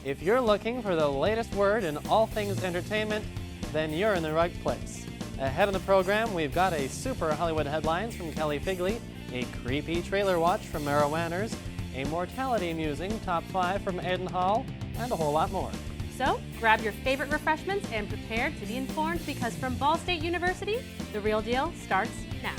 If you're looking for the latest word in all things entertainment, then you're in the right place. Ahead of the program, we've got a super Hollywood headlines from Kelly Figley, a creepy trailer watch from Marah Manners, a mortality-musing top 5 from Aidan Hall, and a whole lot more. So, grab your favorite refreshments and prepare to be informed because from Ball State University, The Real Deal starts now.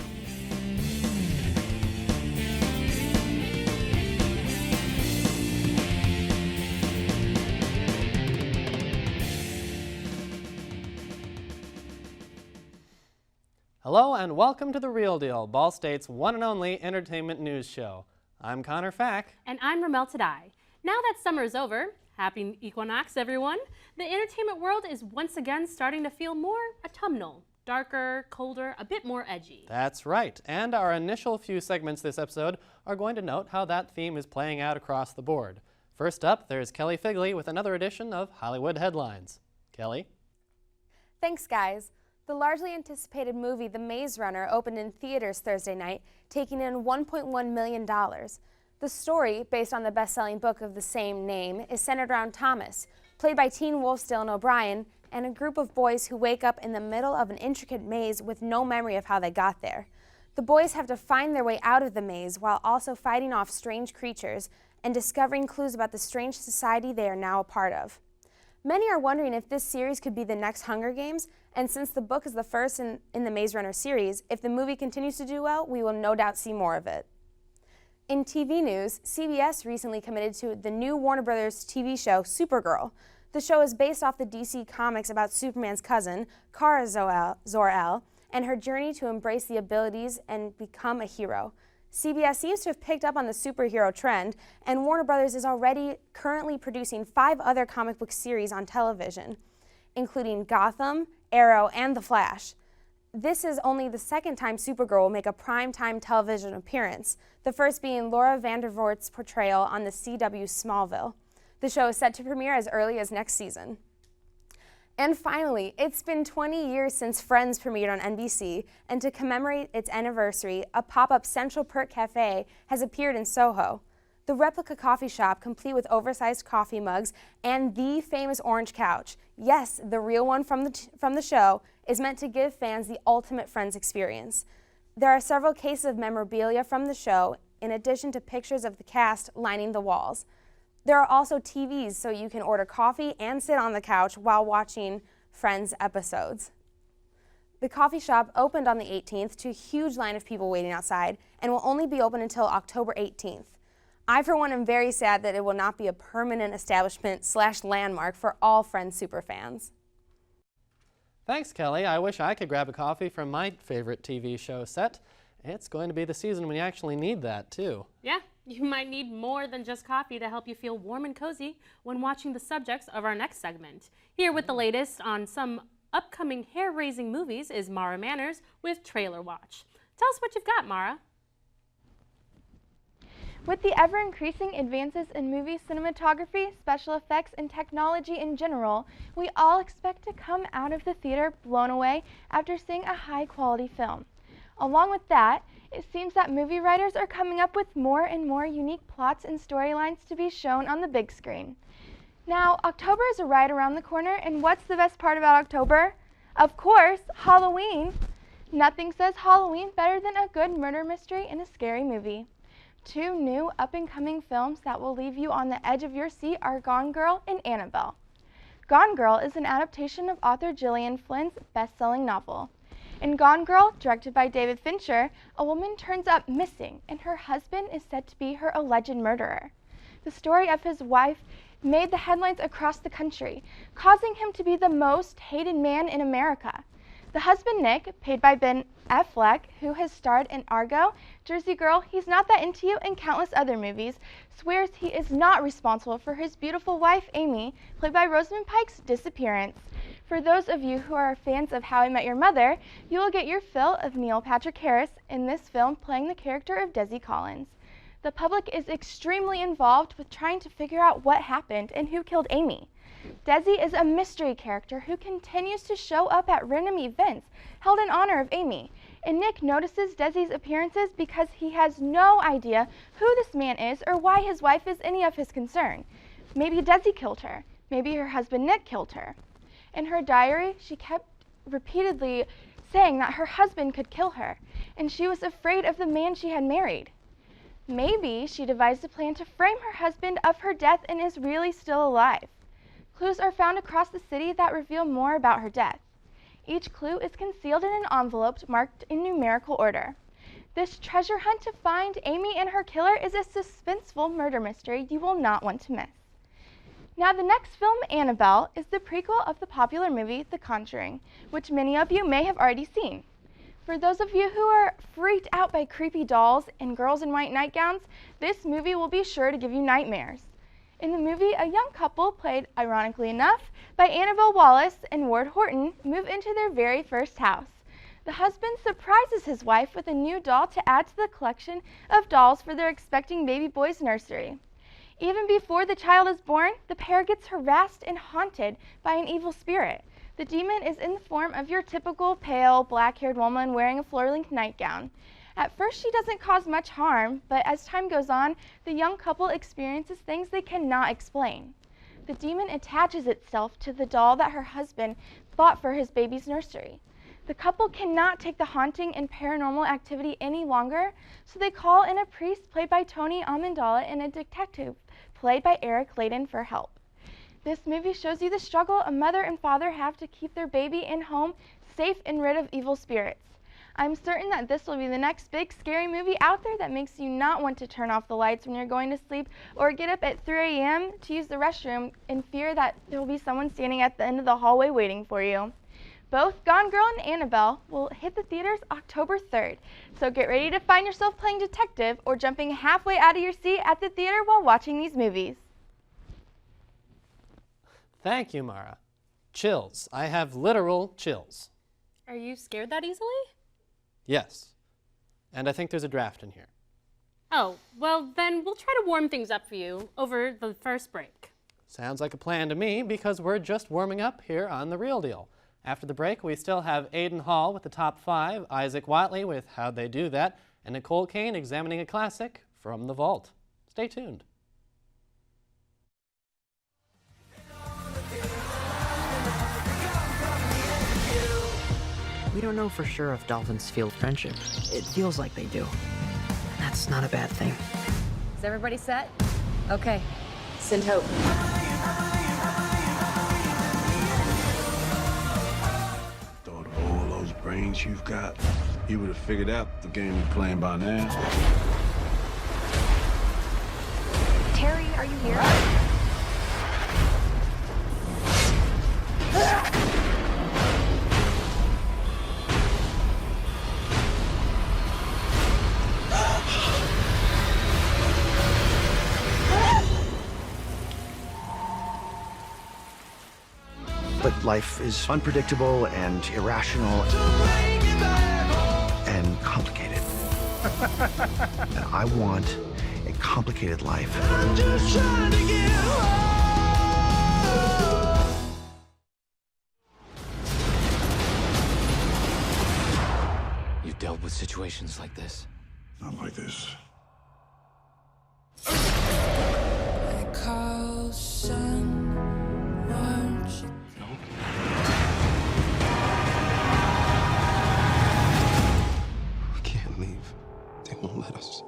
Hello and welcome to The Real Deal, Ball State's one and only entertainment news show. I'm Connor Fack. And I'm Ramel Tadai. Now that summer is over, happy equinox everyone, the entertainment world is once again starting to feel more autumnal, darker, colder, a bit more edgy. That's right, and our initial few segments this episode are going to note how that theme is playing out across the board. First up, there's Kelly Figley with another edition of Hollywood Headlines. Kelly? Thanks, guys. The largely anticipated movie The Maze Runner opened in theaters Thursday night, taking in $1.1 million. The story, based on the best-selling book of the same name, is centered around Thomas, played by teen wolf Dylan O'Brien, and a group of boys who wake up in the middle of an intricate maze with no memory of how they got there. The boys have to find their way out of the maze while also fighting off strange creatures and discovering clues about the strange society they are now a part of. Many are wondering if this series could be the next Hunger Games, and since the book is the first in the Maze Runner series, if the movie continues to do well, we will no doubt see more of it. In TV news, CBS recently committed to the new Warner Brothers TV show, Supergirl. The show is based off the DC comics about Superman's cousin, Kara Zor-El, and her journey to embrace the abilities and become a hero. CBS seems to have picked up on the superhero trend, and Warner Brothers is already currently producing 5 other comic book series on television, including Gotham, Arrow, and The Flash. This is only the second time Supergirl will make a primetime television appearance, the first being Laura Vandervoort's portrayal on the CW Smallville. The show is set to premiere as early as next season. And finally, it's been 20 years since Friends premiered on NBC, and to commemorate its anniversary, a pop-up Central Perk Cafe has appeared in Soho. The replica coffee shop, complete with oversized coffee mugs and the famous orange couch, yes, the real one from the show, is meant to give fans the ultimate Friends experience. There are several cases of memorabilia from the show, in addition to pictures of the cast lining the walls. There are also TVs so you can order coffee and sit on the couch while watching Friends episodes. The coffee shop opened on the 18th to a huge line of people waiting outside and will only be open until October 18th. I, for one, am very sad that it will not be a permanent establishment/landmark for all Friends superfans. Thanks, Kelly. I wish I could grab a coffee from my favorite TV show set. It's going to be the season when you actually need that, too. Yeah, you might need more than just coffee to help you feel warm and cozy when watching the subjects of our next segment. Here with the latest on some upcoming hair-raising movies is Marah Manners with Trailer Watch. Tell us what you've got, Marah. With the ever-increasing advances in movie cinematography, special effects, and technology in general, we all expect to come out of the theater blown away after seeing a high-quality film. Along with that, it seems that movie writers are coming up with more and more unique plots and storylines to be shown on the big screen. Now, October is right around the corner, and what's the best part about October? Of course, Halloween! Nothing says Halloween better than a good murder mystery and a scary movie. 2 new up-and-coming films that will leave you on the edge of your seat are Gone Girl and Annabelle. Gone Girl is an adaptation of author Gillian Flynn's best-selling novel. In Gone Girl, directed by David Fincher, a woman turns up missing and her husband is said to be her alleged murderer. The story of his wife made the headlines across the country, causing him to be the most hated man in America. The husband, Nick, played by Ben Affleck, who has starred in Argo, Jersey Girl, He's Not That Into You, and countless other movies, swears he is not responsible for his beautiful wife, Amy, played by Rosamund Pike's disappearance. For those of you who are fans of How I Met Your Mother, you will get your fill of Neil Patrick Harris in this film playing the character of Desi Collins. The public is extremely involved with trying to figure out what happened and who killed Amy. Desi is a mystery character who continues to show up at random events held in honor of Amy, and Nick notices Desi's appearances because he has no idea who this man is or why his wife is any of his concern. Maybe Desi killed her. Maybe her husband Nick killed her. In her diary, she kept repeatedly saying that her husband could kill her, and she was afraid of the man she had married. Maybe she devised a plan to frame her husband of her death and is really still alive. Clues are found across the city that reveal more about her death. Each clue is concealed in an envelope marked in numerical order. This treasure hunt to find Amy and her killer is a suspenseful murder mystery you will not want to miss. Now, the next film, Annabelle, is the prequel of the popular movie The Conjuring, which many of you may have already seen. For those of you who are freaked out by creepy dolls and girls in white nightgowns, this movie will be sure to give you nightmares. In the movie, a young couple, played, ironically enough, by Annabelle Wallis and Ward Horton, move into their very first house. The husband surprises his wife with a new doll to add to the collection of dolls for their expecting baby boy's nursery. Even before the child is born, the pair gets harassed and haunted by an evil spirit. The demon is in the form of your typical pale, black-haired woman wearing a floor-length nightgown. At first, she doesn't cause much harm, but as time goes on, the young couple experiences things they cannot explain. The demon attaches itself to the doll that her husband bought for his baby's nursery. The couple cannot take the haunting and paranormal activity any longer, so they call in a priest played by Tony Ammendola and a detective played by Eric Layden for help. This movie shows you the struggle a mother and father have to keep their baby in home safe and rid of evil spirits. I'm certain that this will be the next big scary movie out there that makes you not want to turn off the lights when you're going to sleep or get up at 3 a.m. to use the restroom in fear that there will be someone standing at the end of the hallway waiting for you. Both Gone Girl and Annabelle will hit the theaters October 3rd, so get ready to find yourself playing detective or jumping halfway out of your seat at the theater while watching these movies. Thank you, Marah. Chills. I have literal chills. Are you scared that easily? Yes. And I think there's a draft in here. Oh, well then we'll try to warm things up for you over the first break. Sounds like a plan to me because we're just warming up here on The Real Deal. After the break, we still have Aidan Hall with the top 5, Isaac Watley with How'd They Do That, and Nicole Kane examining a classic from the vault. Stay tuned. We don't know for sure if dolphins feel friendship. It feels like they do. And that's not a bad thing. Is everybody set? Okay. Send hope. Thought of all those brains you've got, you would have figured out the game you're playing by now. Terry, are you here? But life is unpredictable and irrational and complicated. And I want a complicated life. You've dealt with situations like this? Not like this. We can't leave. They won't let us.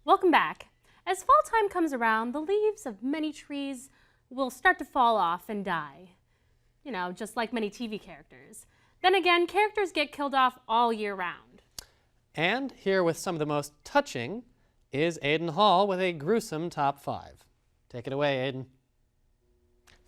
Welcome back. As fall time comes around, the leaves of many trees will start to fall off and die. You know, just like many TV characters. Then again, characters get killed off all year round. And here with some of the most touching is Aidan Hall with a gruesome top 5. Take it away, Aidan.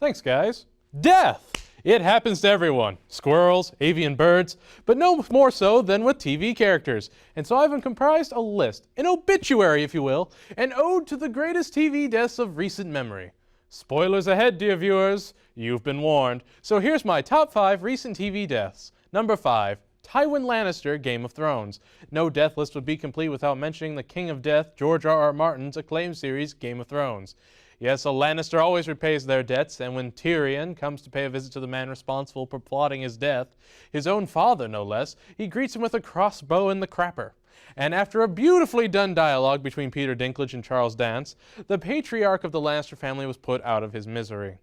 Thanks, guys. Death! It happens to everyone. Squirrels, avian birds, but no more so than with TV characters. And so I've comprised a list, an obituary, if you will, an ode to the greatest TV deaths of recent memory. Spoilers ahead, dear viewers. You've been warned. So here's my top 5 recent TV deaths. Number 5. Tywin Lannister, Game of Thrones. No death list would be complete without mentioning the King of Death, George R.R. Martin's acclaimed series, Game of Thrones. Yes, a Lannister always repays their debts, and when Tyrion comes to pay a visit to the man responsible for plotting his death, his own father no less, he greets him with a crossbow and the crapper. And after a beautifully done dialogue between Peter Dinklage and Charles Dance, the patriarch of the Lannister family was put out of his misery.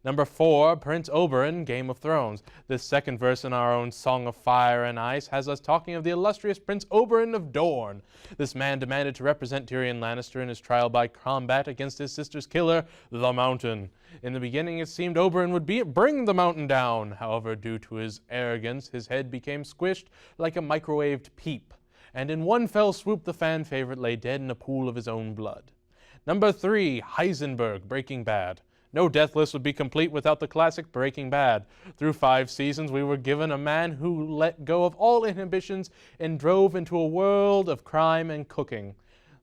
Number 4, Prince Oberyn, Game of Thrones. This second verse in our own Song of Fire and Ice has us talking of the illustrious Prince Oberyn of Dorne. This man demanded to represent Tyrion Lannister in his trial by combat against his sister's killer, the Mountain. In the beginning, it seemed Oberyn would bring the Mountain down. However, due to his arrogance, his head became squished like a microwaved peep. And in one fell swoop, the fan favorite lay dead in a pool of his own blood. Number 3, Heisenberg, Breaking Bad. No death list would be complete without the classic Breaking Bad. Through 5 seasons, we were given a man who let go of all inhibitions and drove into a world of crime and cooking.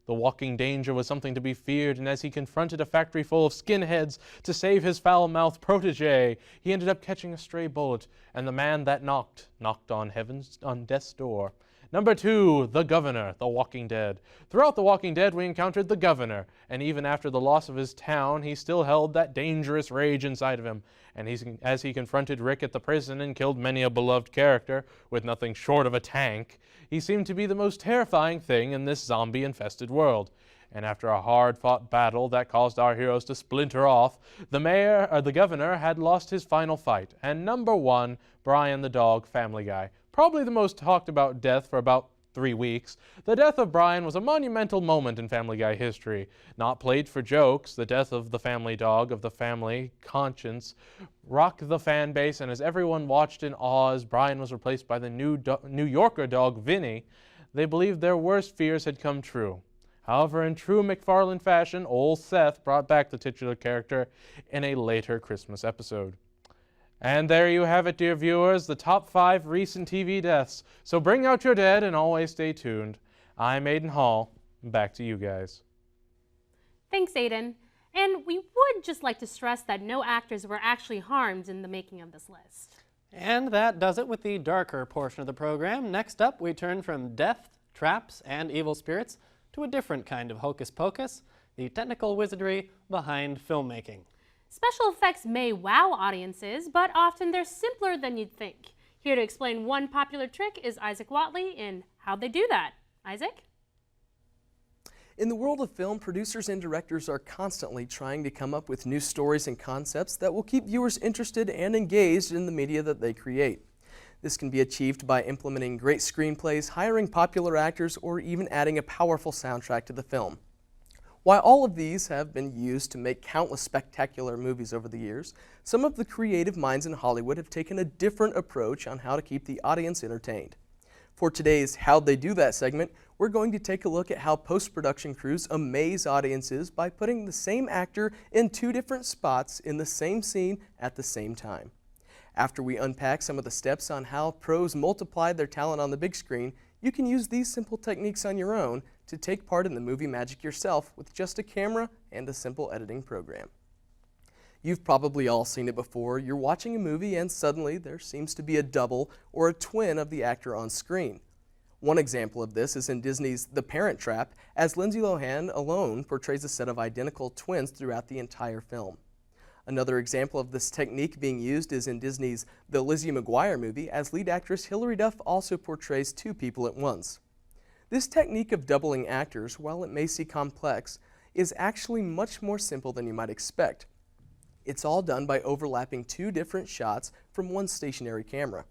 The walking danger was something to be feared, and as he confronted a factory full of skinheads to save his foul-mouthed protege, he ended up catching a stray bullet, and the man that knocked on death's door. Number 2, The Governor, The Walking Dead. Throughout The Walking Dead, we encountered the Governor, and even after the loss of his town, he still held that dangerous rage inside of him. And as he confronted Rick at the prison and killed many a beloved character with nothing short of a tank, he seemed to be the most terrifying thing in this zombie-infested world. And after a hard-fought battle that caused our heroes to splinter off, the Governor had lost his final fight. And number 1, Brian the Dog, Family Guy. Probably the most talked about death for about 3 weeks. The death of Brian was a monumental moment in Family Guy history. Not played for jokes, the death of the family dog, of the family conscience, rocked the fan base, and as everyone watched in awe as Brian was replaced by the New Yorker dog, Vinny, they believed their worst fears had come true. However, in true McFarlane fashion, old Seth brought back the titular character in a later Christmas episode. And there you have it, dear viewers, the top 5 recent TV deaths. So bring out your dead and always stay tuned. I'm Aidan Hall. Back to you guys. Thanks, Aidan. And we would just like to stress that no actors were actually harmed in the making of this list. And that does it with the darker portion of the program. Next up, we turn from death, traps, and evil spirits to a different kind of hocus pocus, the technical wizardry behind filmmaking. Special effects may wow audiences, but often they're simpler than you'd think. Here to explain one popular trick is Isaac Watley in How'd They Do That? Isaac? In the world of film, producers and directors are constantly trying to come up with new stories and concepts that will keep viewers interested and engaged in the media that they create. This can be achieved by implementing great screenplays, hiring popular actors, or even adding a powerful soundtrack to the film. While all of these have been used to make countless spectacular movies over the years, some of the creative minds in Hollywood have taken a different approach on how to keep the audience entertained. For today's How'd They Do That segment, we're going to take a look at how post-production crews amaze audiences by putting the same actor in 2 different spots in the same scene at the same time. After we unpack some of the steps on how pros multiply their talent on the big screen, you can use these simple techniques on your own to take part in the movie magic yourself with just a camera and a simple editing program. You've probably all seen it before. You're watching a movie and suddenly there seems to be a double or a twin of the actor on screen. One example of this is in Disney's The Parent Trap, as Lindsay Lohan alone portrays a set of identical twins throughout the entire film. Another example of this technique being used is in Disney's The Lizzie McGuire Movie, as lead actress Hilary Duff also portrays 2 people at once. This technique of doubling actors, while it may seem complex, is actually much more simple than you might expect. It's all done by overlapping 2 different shots from one stationary camera.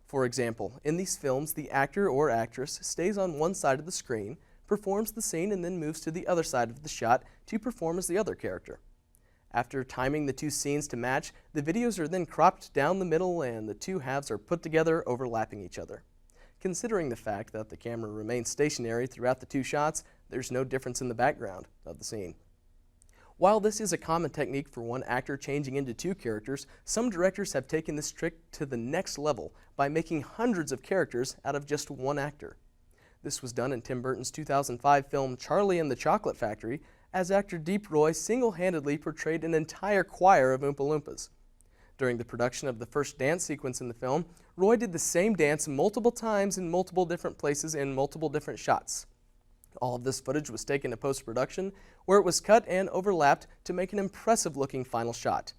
For example, in these films, the actor or actress stays on one side of the screen, performs the scene, and then moves to the other side of the shot to perform as the other character. After timing the 2 scenes to match, the videos are then cropped down the middle and the 2 halves are put together, overlapping each other. Considering the fact that the camera remains stationary throughout the 2 shots, there's no difference in the background of the scene. While this is a common technique for one actor changing into 2 characters, some directors have taken this trick to the next level by making hundreds of characters out of just one actor. This was done in Tim Burton's 2005 film Charlie and the Chocolate Factory, as actor Deep Roy single-handedly portrayed an entire choir of Oompa Loompas. During the production of the first dance sequence in the film, Roy did the same dance multiple times in multiple different places in multiple different shots. All of this footage was taken to post-production, where it was cut and overlapped to make an impressive-looking final shot.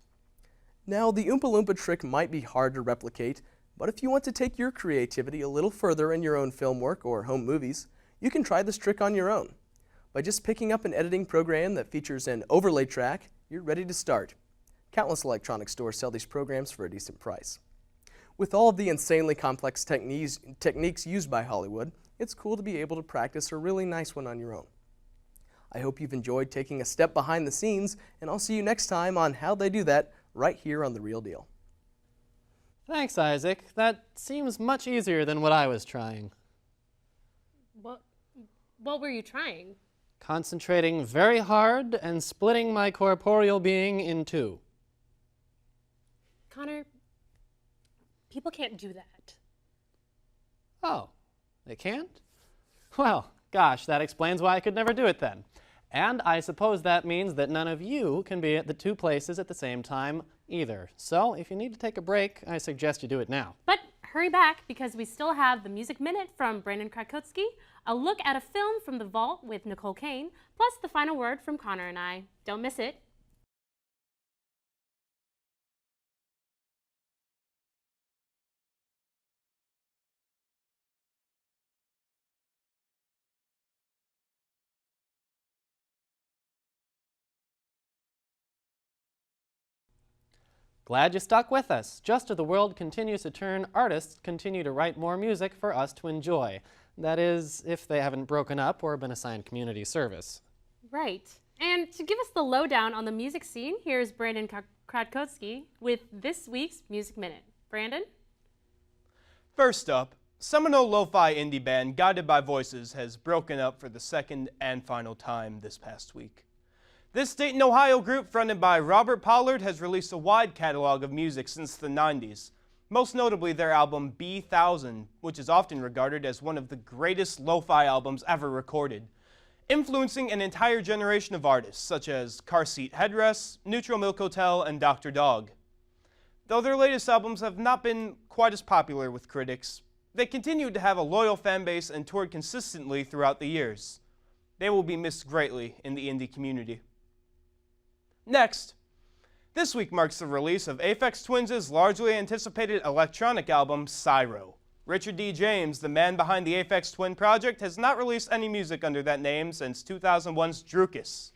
Now, the Oompa Loompa trick might be hard to replicate, but if you want to take your creativity a little further in your own film work or home movies, you can try this trick on your own. By just picking up an editing program that features an overlay track, you're ready to start. Countless electronic stores sell these programs for a decent price. With all of the insanely complex techniques used by Hollywood, it's cool to be able to practice a really nice one on your own. I hope you've enjoyed taking a step behind the scenes, and I'll see you next time on how they do that right here on The Real Deal. Thanks, Isaac. That seems much easier than what I was trying. What were you trying? Concentrating very hard and splitting my corporeal being in two. Connor, people can't do that. Oh, they can't? Well, gosh, that explains why I could never do it then. And I suppose that means that none of you can be at the two places at the same time either. So if you need to take a break, I suggest you do it now. But hurry back, because we still have the Music Minute from Brandon Krakowski, a look at a film from the vault with Nicole Kane, plus the final word from Connor and I. Don't miss it. Glad you stuck with us. Just as the world continues to turn, artists continue to write more music for us to enjoy. That is, if they haven't broken up or been assigned community service. Right. And to give us the lowdown on the music scene, here's Brandon Krakowski with this week's Music Minute. Brandon? First up, Seminole lo-fi indie band Guided by Voices has broken up for the second and final time this past week. This Dayton, Ohio group, fronted by Robert Pollard, has released a wide catalog of music since the 90s, most notably their album B-1000, which is often regarded as one of the greatest lo-fi albums ever recorded, influencing an entire generation of artists such as Car Seat Headrest, Neutral Milk Hotel, and Dr. Dog. Though their latest albums have not been quite as popular with critics, they continued to have a loyal fan base and toured consistently throughout the years. They will be missed greatly in the indie community. Next, this week marks the release of Aphex Twins' largely anticipated electronic album, Cyro. Richard D. James, the man behind the Aphex Twin project, has not released any music under that name since 2001's Drukus.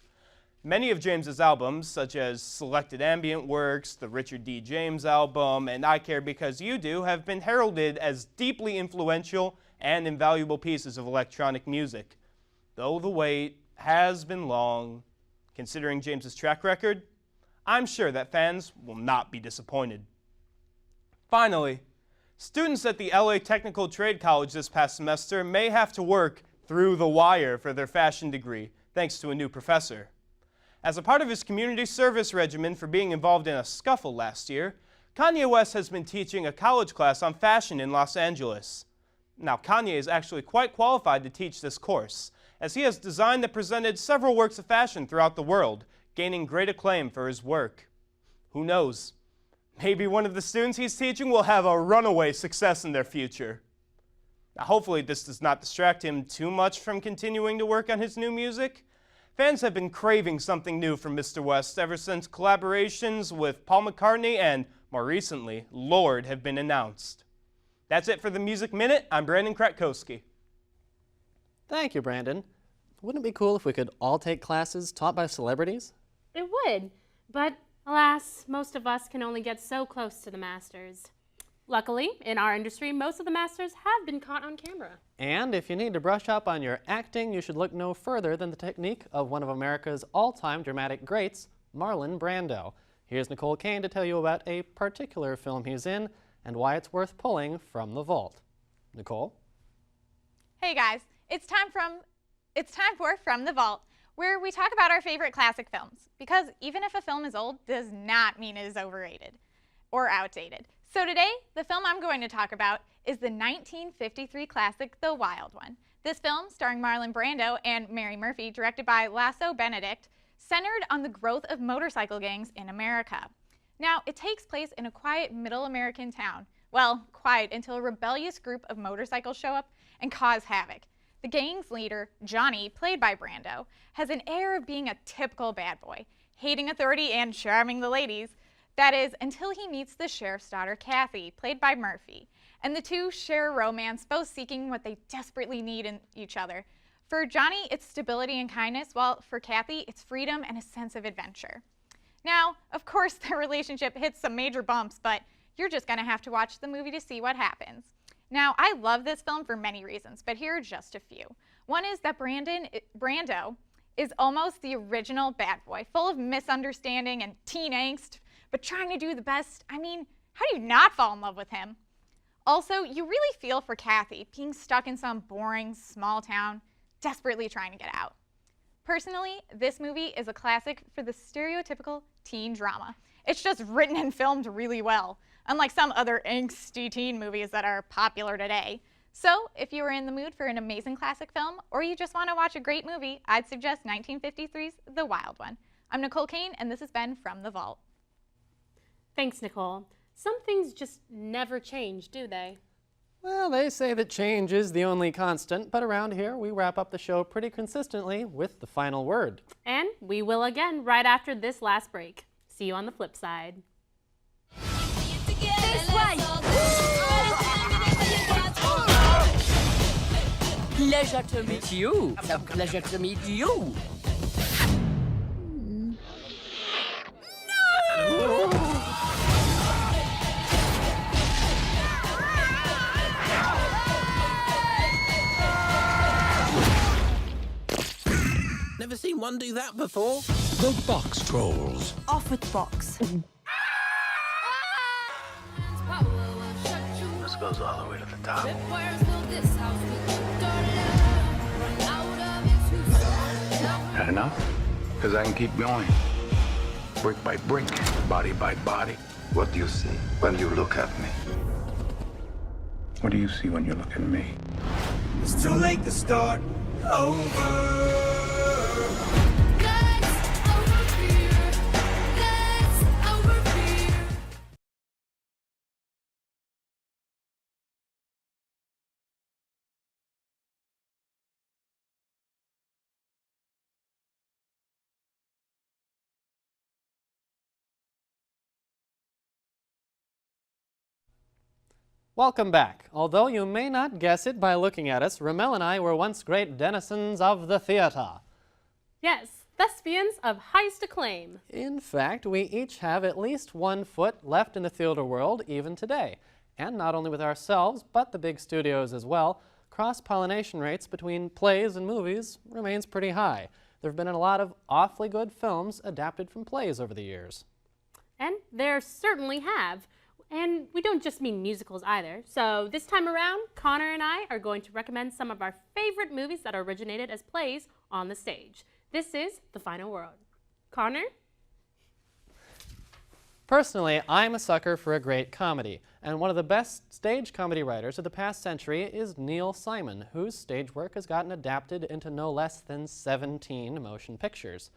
Many of James's albums, such as Selected Ambient Works, the Richard D. James album, and I Care Because You Do, have been heralded as deeply influential and invaluable pieces of electronic music. Though the wait has been long, considering James's track record, I'm sure that fans will not be disappointed. Finally, students at the LA Technical Trade College this past semester may have to work through the wire for their fashion degree, thanks to a new professor. As a part of his community service regimen for being involved in a scuffle last year, Kanye West has been teaching a college class on fashion in Los Angeles. Now, Kanye is actually quite qualified to teach this course, as he has designed and presented several works of fashion throughout the world, gaining great acclaim for his work. Who knows? Maybe one of the students he's teaching will have a runaway success in their future. Now, hopefully this does not distract him too much from continuing to work on his new music. Fans have been craving something new from Mr. West ever since collaborations with Paul McCartney and, more recently, Lorde have been announced. That's it for the Music Minute. I'm Brandon Krakowski. Thank you, Brandon. Wouldn't it be cool if we could all take classes taught by celebrities? It would, but alas, most of us can only get so close to the masters. Luckily, in our industry, most of the masters have been caught on camera. And if you need to brush up on your acting, you should look no further than the technique of one of America's all-time dramatic greats, Marlon Brando. Here's Nicole Kane to tell you about a particular film he's in and why it's worth pulling from the vault. Nicole? Hey guys, it's time for From the Vault, where we talk about our favorite classic films, because even if a film is old, does not mean it is overrated or outdated. So today, the film I'm going to talk about is the 1953 classic, The Wild One. This film, starring Marlon Brando and Mary Murphy, directed by Lasso Benedict, centered on the growth of motorcycle gangs in America. Now, it takes place in a quiet middle American town. Well, quiet until a rebellious group of motorcycles show up and cause havoc. The gang's leader, Johnny, played by Brando, has an air of being a typical bad boy, hating authority and charming the ladies. That is, until he meets the sheriff's daughter, Kathy, played by Murphy. And the two share a romance, both seeking what they desperately need in each other. For Johnny, it's stability and kindness, while for Kathy, it's freedom and a sense of adventure. Now, of course, their relationship hits some major bumps, but you're just going to have to watch the movie to see what happens. Now, I love this film for many reasons, but here are just a few. One is that Brando is almost the original bad boy, full of misunderstanding and teen angst, but trying to do the best. I mean, how do you not fall in love with him? Also, you really feel for Kathy, being stuck in some boring, small town, desperately trying to get out. Personally, this movie is a classic for the stereotypical teen drama. It's just written and filmed really well, unlike some other angsty teen movies that are popular today. So, if you are in the mood for an amazing classic film, or you just want to watch a great movie, I'd suggest 1953's The Wild One. I'm Nicole Kane, and this has been From the Vault. Thanks, Nicole. Some things just never change, do they? Well, they say that change is the only constant, but around here we wrap up the show pretty consistently with the final word. And we will again right after this last break. See you on the flip side. This way! Pleasure to meet you. It's a pleasure to meet you. Never seen one do that before. The Box Trolls. Off with box. This goes all the way to the top. Had enough? Because I can keep going. Brick by brick, body by body. What do you see when you look at me? What do you see when you look at me? It's too late to start over. Welcome back. Although you may not guess it by looking at us, Ramel and I were once great denizens of the theater. Yes, thespians of highest acclaim. In fact, we each have at least one foot left in the theater world even today. And not only with ourselves, but the big studios as well, cross-pollination rates between plays and movies remains pretty high. There have been a lot of awfully good films adapted from plays over the years. And there certainly have. And we don't just mean musicals either. So this time around, Connor and I are going to recommend some of our favorite movies that originated as plays on the stage. This is The Final Word. Connor? Personally, I'm a sucker for a great comedy, and one of the best stage comedy writers of the past century is Neil Simon, whose stage work has gotten adapted into no less than 17 motion pictures.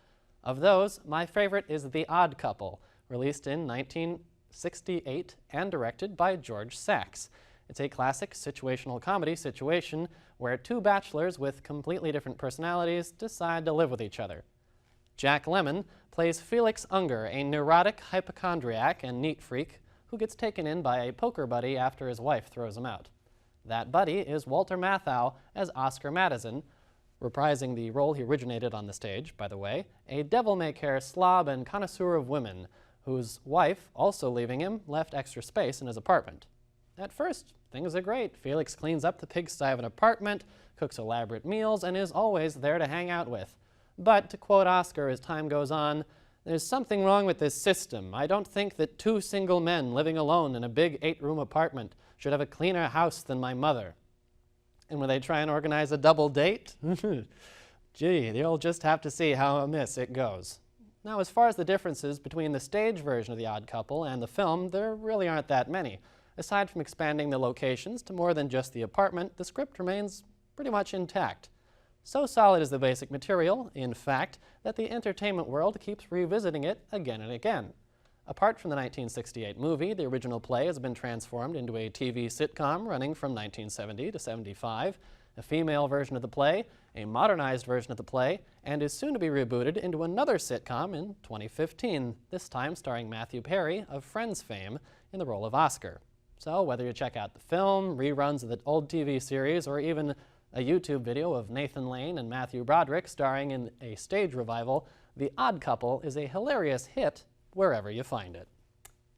Of those, my favorite is The Odd Couple, released in 1968 and directed by George Sachs. It's a classic situational comedy situation where two bachelors with completely different personalities decide to live with each other. Jack Lemmon plays Felix Unger, a neurotic hypochondriac and neat freak who gets taken in by a poker buddy after his wife throws him out. That buddy is Walter Matthau as Oscar Madison, reprising the role he originated on the stage, by the way, a devil-may-care slob and connoisseur of women, whose wife, also leaving him, left extra space in his apartment. At first, things are great. Felix cleans up the pigsty of an apartment, cooks elaborate meals, and is always there to hang out with. But, to quote Oscar as time goes on, "There's something wrong with this system. I don't think that two single men living alone in a big 8-room apartment should have a cleaner house than my mother." And when they try and organize a double date, gee, you'll just have to see how amiss it goes. Now, as far as the differences between the stage version of The Odd Couple and the film, there really aren't that many. Aside from expanding the locations to more than just the apartment, the script remains pretty much intact. So solid is the basic material, in fact, that the entertainment world keeps revisiting it again and again. Apart from the 1968 movie, the original play has been transformed into a TV sitcom running from 1970 to 75, a female version of the play, a modernized version of the play, and is soon to be rebooted into another sitcom in 2015, this time starring Matthew Perry of Friends fame in the role of Oscar. So whether you check out the film, reruns of the old TV series, or even a YouTube video of Nathan Lane and Matthew Broderick starring in a stage revival, The Odd Couple is a hilarious hit wherever you find it.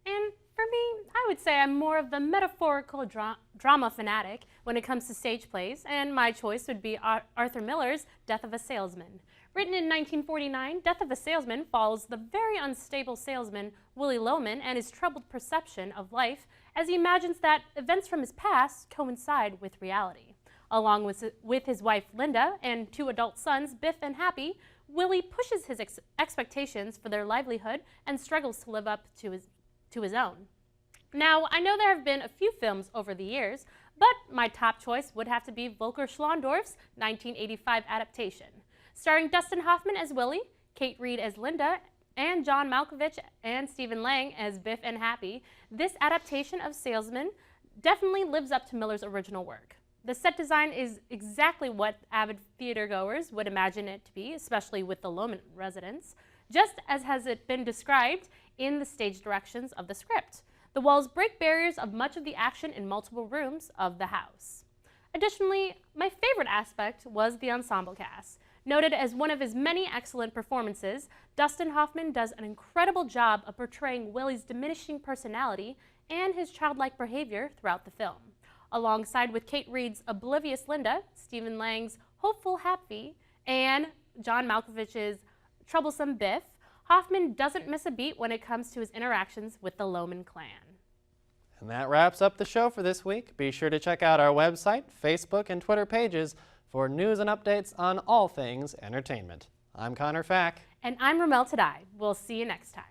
And for me, I would say I'm more of the metaphorical drama fanatic when it comes to stage plays, and my choice would be Arthur Miller's Death of a Salesman. Written in 1949, Death of a Salesman follows the very unstable salesman Willy Loman and his troubled perception of life as he imagines that events from his past coincide with reality. Along with his wife Linda and 2 adult sons, Biff and Happy, Willie pushes his expectations for their livelihood and struggles to live up to his own. Now, I know there have been a few films over the years, but my top choice would have to be Volker Schlondorff's 1985 adaptation. Starring Dustin Hoffman as Willie, Kate Reid as Linda, and John Malkovich and Stephen Lang as Biff and Happy, this adaptation of Salesman definitely lives up to Miller's original work. The set design is exactly what avid theatergoers would imagine it to be, especially with the Loman residence, just as has it been described in the stage directions of the script. The walls break barriers of much of the action in multiple rooms of the house. Additionally, my favorite aspect was the ensemble cast. Noted as one of his many excellent performances, Dustin Hoffman does an incredible job of portraying Willie's diminishing personality and his childlike behavior throughout the film. Alongside with Kate Reid's oblivious Linda, Stephen Lang's hopeful Happy, and John Malkovich's troublesome Biff, Hoffman doesn't miss a beat when it comes to his interactions with the Loman clan. And that wraps up the show for this week. Be sure to check out our website, Facebook, and Twitter pages for news and updates on all things entertainment. I'm Connor Fack. And I'm Ramel Tadai. We'll see you next time.